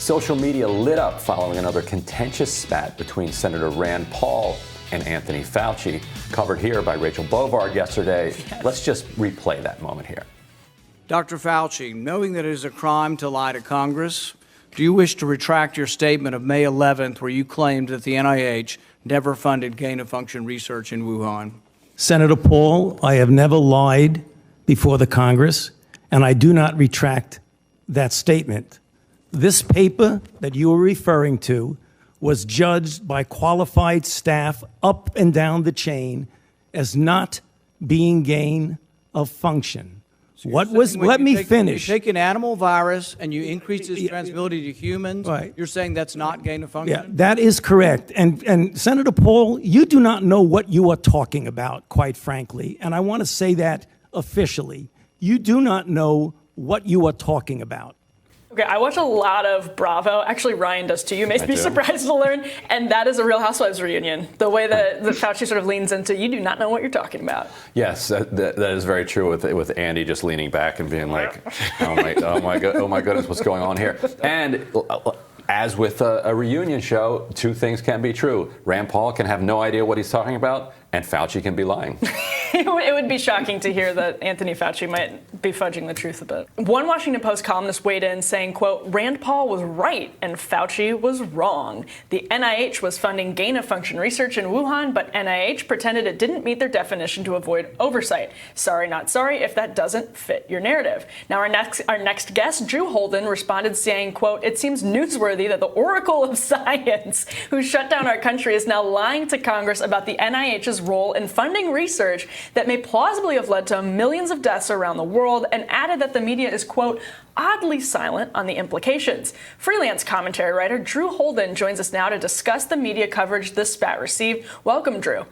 Social media lit up following another contentious spat between Senator Rand Paul and Anthony Fauci, covered here by Rachel Bovard yesterday. Yes. Let's just replay that moment here. Dr. Fauci, knowing that it is a crime to lie to Congress, do you wish to retract your statement of May 11th where you claimed that the NIH never funded gain-of-function research in Wuhan? Senator Paul, I have never lied before the Congress, and I do not retract that statement. This paper that you are referring to was judged by qualified staff up and down the chain as not being gain of function. So let me finish. You take an animal virus and you increase its transmissibility to humans. Right. You're saying that's not gain of function? Yeah, that is correct. And Senator Paul, you do not know what you are talking about, quite frankly. And I want to say that officially. You do not know what you are talking about. Okay, I watch a lot of Bravo. Actually, Ryan does too. You may be surprised to learn. And that is a Real Housewives reunion. The way that Fauci sort of leans into, you do not know what you're talking about. Yes, that is very true with Andy just leaning back and being like, oh my goodness, what's going on here? And as with a reunion show, two things can be true. Rand Paul can have no idea what he's talking about, and Fauci can be lying. It would be shocking to hear that Anthony Fauci might be fudging the truth a bit. One Washington Post columnist weighed in saying, quote, Rand Paul was right and Fauci was wrong. The NIH was funding gain-of-function research in Wuhan, but NIH pretended it didn't meet their definition to avoid oversight. Sorry, not sorry if that doesn't fit your narrative. Now, our next guest, Drew Holden, responded saying, quote, it seems newsworthy that the oracle of science who shut down our country is now lying to Congress about the NIH's role in funding research that may plausibly have led to millions of deaths around the world, and added that the media is, quote, oddly silent on the implications. Freelance commentary writer Drew Holden joins us now to discuss the media coverage this spat received. Welcome, Drew.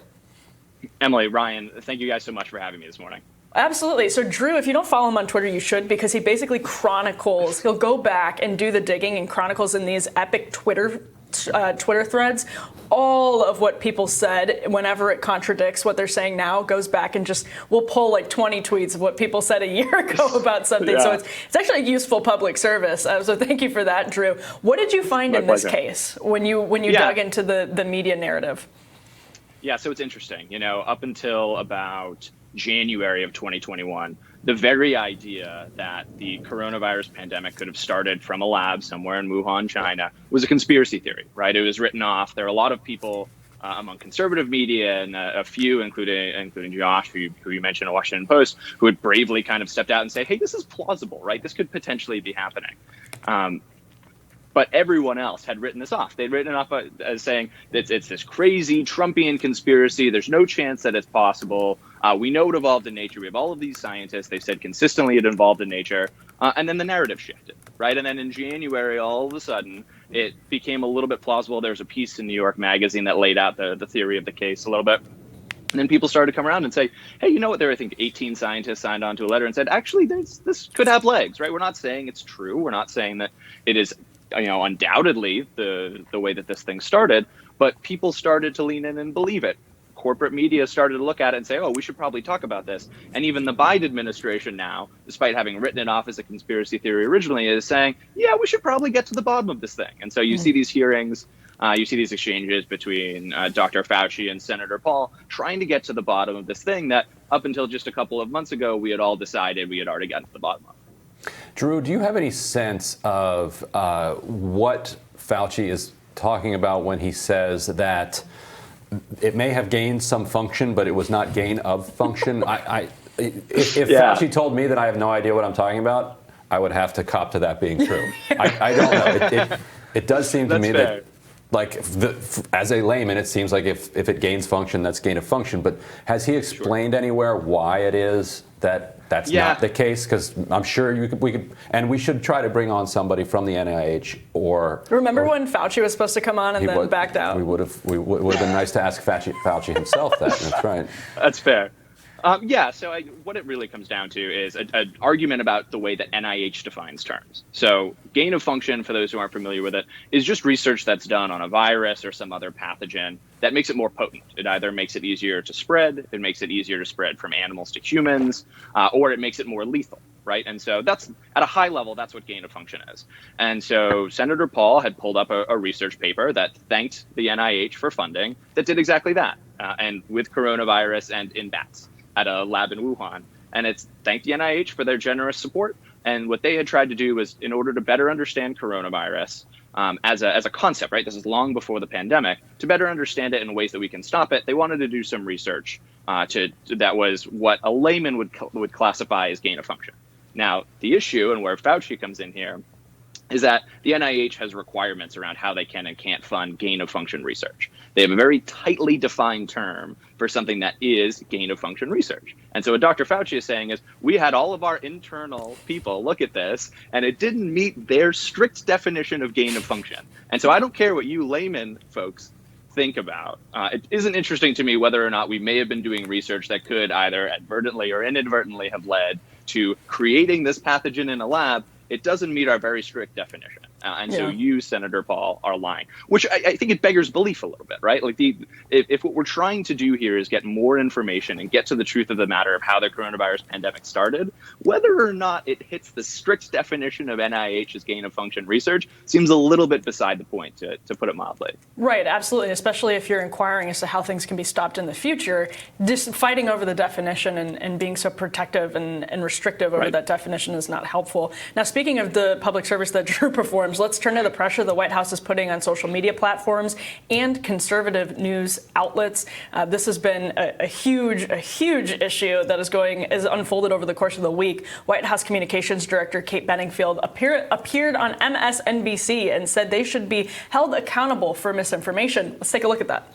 Emily, Ryan, thank you guys so much for having me this morning. Absolutely. So, Drew, if you don't follow him on Twitter, you should, because he basically chronicles, he'll go back and do the digging and chronicles in these epic Twitter threads all of what people said. Whenever it contradicts what they're saying now, goes back and just will pull like 20 tweets of what people said a year ago about something. Yeah. So it's actually a useful public service. So thank you for that, Drew. What did you find in this case when you dug into the media narrative? Yeah, so it's interesting. You know, up until about January of 2021, the very idea that the coronavirus pandemic could have started from a lab somewhere in Wuhan, China, was a conspiracy theory, right? It was written off. There are a lot of people among conservative media and a few, including Josh, who you mentioned in Washington Post, who had bravely kind of stepped out and say, hey, this is plausible, right? This could potentially be happening. But everyone else had written this off. They'd written it off as saying it's this crazy Trumpian conspiracy. There's no chance that it's possible. We know it evolved in nature. We have all of these scientists. They've said consistently it evolved in nature. And then the narrative shifted, right? And then in January, all of a sudden, it became a little bit plausible. There was a piece in New York Magazine that laid out the theory of the case a little bit. And then people started to come around and say, hey, you know what? There were, I think, 18 scientists signed on to a letter and said, actually, this could have legs, right? We're not saying it's true. We're not saying that it is, undoubtedly the way that this thing started, but people started to lean in and believe it. Corporate media started to look at it and say, oh, we should probably talk about this. And even the Biden administration now, despite having written it off as a conspiracy theory originally, is saying, yeah, we should probably get to the bottom of this thing. And so you see these hearings, you see these exchanges between Dr. Fauci and Senator Paul trying to get to the bottom of this thing that up until just a couple of months ago, we had all decided we had already gotten to the bottom of. Drew, do you have any sense of what Fauci is talking about when he says that it may have gained some function, but it was not gain of function? If Fauci told me that I have no idea what I'm talking about, I would have to cop to that being true. I don't know. It does seem to me that, like, as a layman, it seems like if it gains function, that's gain of function. But has he explained anywhere why it is that that's not the case? Because I'm sure we could, and we should try to bring on somebody from the NIH or. Remember when Fauci was supposed to come on and then backed out? We would have been nice to ask Fauci himself that. That's right. That's fair. So what it really comes down to is an argument about the way that NIH defines terms. So gain of function, for those who aren't familiar with it, is just research that's done on a virus or some other pathogen that makes it more potent. It either makes it easier to spread, it makes it easier to spread from animals to humans, or it makes it more lethal. right? And so that's, at a high level, that's what gain of function is. And so Senator Paul had pulled up a research paper that thanked the NIH for funding that did exactly that, and with coronavirus and in bats at a lab in Wuhan. And it's thanked the NIH for their generous support. And what they had tried to do was, in order to better understand coronavirus as a concept, right? This is long before the pandemic. To better understand it in ways that we can stop it, they wanted to do some research that was what a layman would classify as gain of function. Now, the issue, and where Fauci comes in here, is that the NIH has requirements around how they can and can't fund gain of function research. They have a very tightly defined term for something that is gain of function research. And so what Dr. Fauci is saying is, we had all of our internal people look at this, and it didn't meet their strict definition of gain of function. And so I don't care what you layman folks think about. It isn't interesting to me whether or not we may have been doing research that could either advertently or inadvertently have led to creating this pathogen in a lab. It doesn't meet our very strict definition. So you, Senator Paul, are lying, which I think it beggars belief a little bit, right? Like if what we're trying to do here is get more information and get to the truth of the matter of how the coronavirus pandemic started, whether or not it hits the strict definition of NIH's gain of function research seems a little bit beside the point, to put it mildly. Right, absolutely, especially if you're inquiring as to how things can be stopped in the future. Just fighting over the definition and being so protective and restrictive over that definition is not helpful. Now, speaking of the public service that Drew performs, let's turn to the pressure the White House is putting on social media platforms and conservative news outlets. This has been a huge issue that is unfolded over the course of the week. White House Communications Director Kate Bedingfield appeared on MSNBC and said they should be held accountable for misinformation. Let's take a look at that.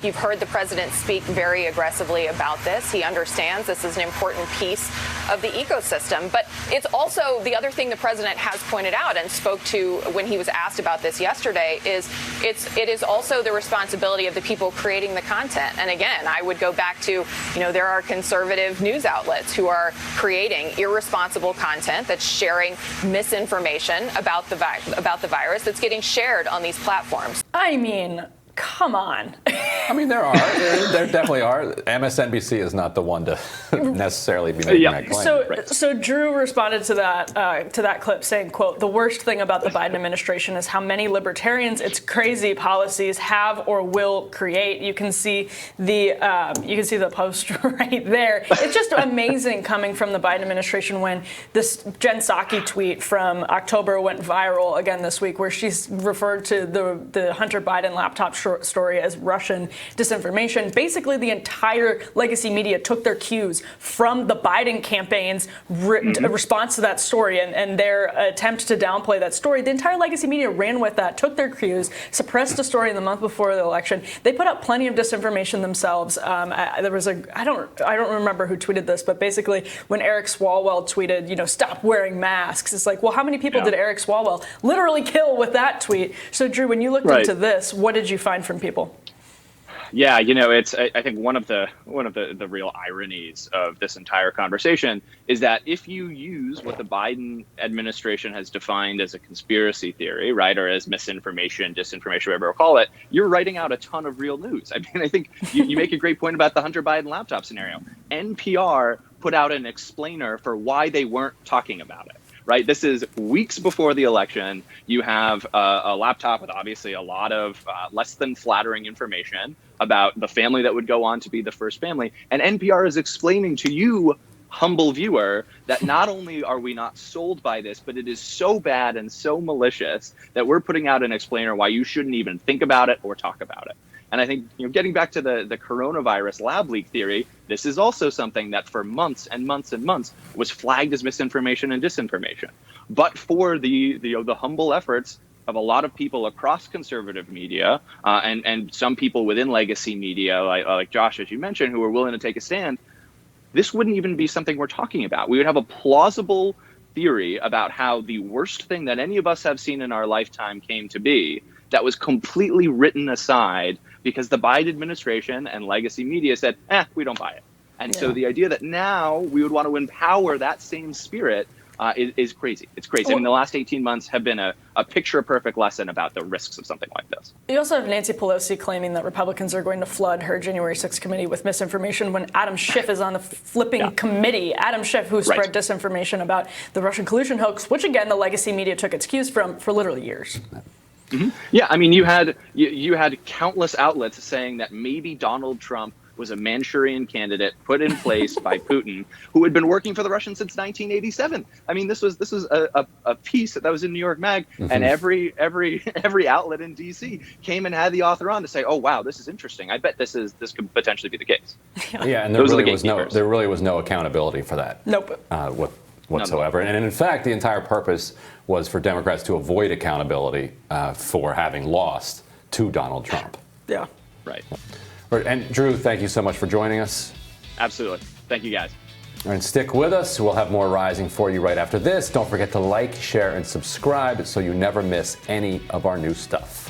You've heard the president speak very aggressively about this. He understands this is an important piece of the ecosystem. But it's also the other thing the president has pointed out and spoke to when he was asked about this yesterday is it is also the responsibility of the people creating the content. And again, I would go back to, there are conservative news outlets who are creating irresponsible content that's sharing misinformation about the virus that's getting shared on these platforms. I mean, come on. I mean, there definitely are. MSNBC is not the one to necessarily be making that claim. So Drew responded to that clip saying, quote, "The worst thing about the Biden administration is how many libertarians its crazy policies have or will create." You can see the post right there. It's just amazing coming from the Biden administration when this Jen Psaki tweet from October went viral again this week, where she's referred to the Hunter Biden laptop story as Russian disinformation. Basically, the entire legacy media took their cues from the Biden campaign's response to that story and their attempt to downplay that story. The entire legacy media ran with that, took their cues, suppressed the story in the month before the election. They put out plenty of disinformation themselves. There was I don't remember who tweeted this, but basically when Eric Swalwell tweeted, "Stop wearing masks," it's like, well, how many people did Eric Swalwell literally kill with that tweet? So, Drew, when you looked into this, what did you find from people? Yeah, it's I think one of the real ironies of this entire conversation is that if you use what the Biden administration has defined as a conspiracy theory, right, or as misinformation, disinformation, whatever you call it, you're writing out a ton of real news. I mean, I think you make a great point about the Hunter Biden laptop scenario. NPR put out an explainer for why they weren't talking about it. Right. This is weeks before the election. You have a laptop with obviously a lot of less than flattering information about the family that would go on to be the first family. And NPR is explaining to you, humble viewer, that not only are we not sold by this, but it is so bad and so malicious that we're putting out an explainer why you shouldn't even think about it or talk about it. And I think, getting back to the coronavirus lab leak theory, this is also something that for months and months and months was flagged as misinformation and disinformation. But for the humble efforts of a lot of people across conservative media and some people within legacy media, like Josh, as you mentioned, who are willing to take a stand, this wouldn't even be something we're talking about. We would have a plausible theory about how the worst thing that any of us have seen in our lifetime came to be that was completely written aside because the Biden administration and legacy media said, we don't buy it. And so the idea that now we would want to empower that same spirit is crazy. It's crazy. Well, and the last 18 months have been a picture-perfect lesson about the risks of something like this. You also have Nancy Pelosi claiming that Republicans are going to flood her January 6th committee with misinformation when Adam Schiff is on the flipping committee. Adam Schiff, who spread disinformation about the Russian collusion hoax, which, again, the legacy media took its cues from for literally years. Mm-hmm. Yeah, I mean, you had countless outlets saying that maybe Donald Trump was a Manchurian candidate put in place by Putin, who had been working for the Russians since 1987. I mean, this was a piece that was in New York Mag, and every outlet in D.C. came and had the author on to say, "Oh wow, this is interesting. I bet this could potentially be the case." Yeah, and there really was no accountability for that. Nope. Whatsoever. And in fact, the entire purpose was for Democrats to avoid accountability for having lost to Donald Trump. Yeah. Right. And Drew, thank you so much for joining us. Absolutely. Thank you, guys. And stick with us. We'll have more Rising for you right after this. Don't forget to like, share, and subscribe so you never miss any of our new stuff.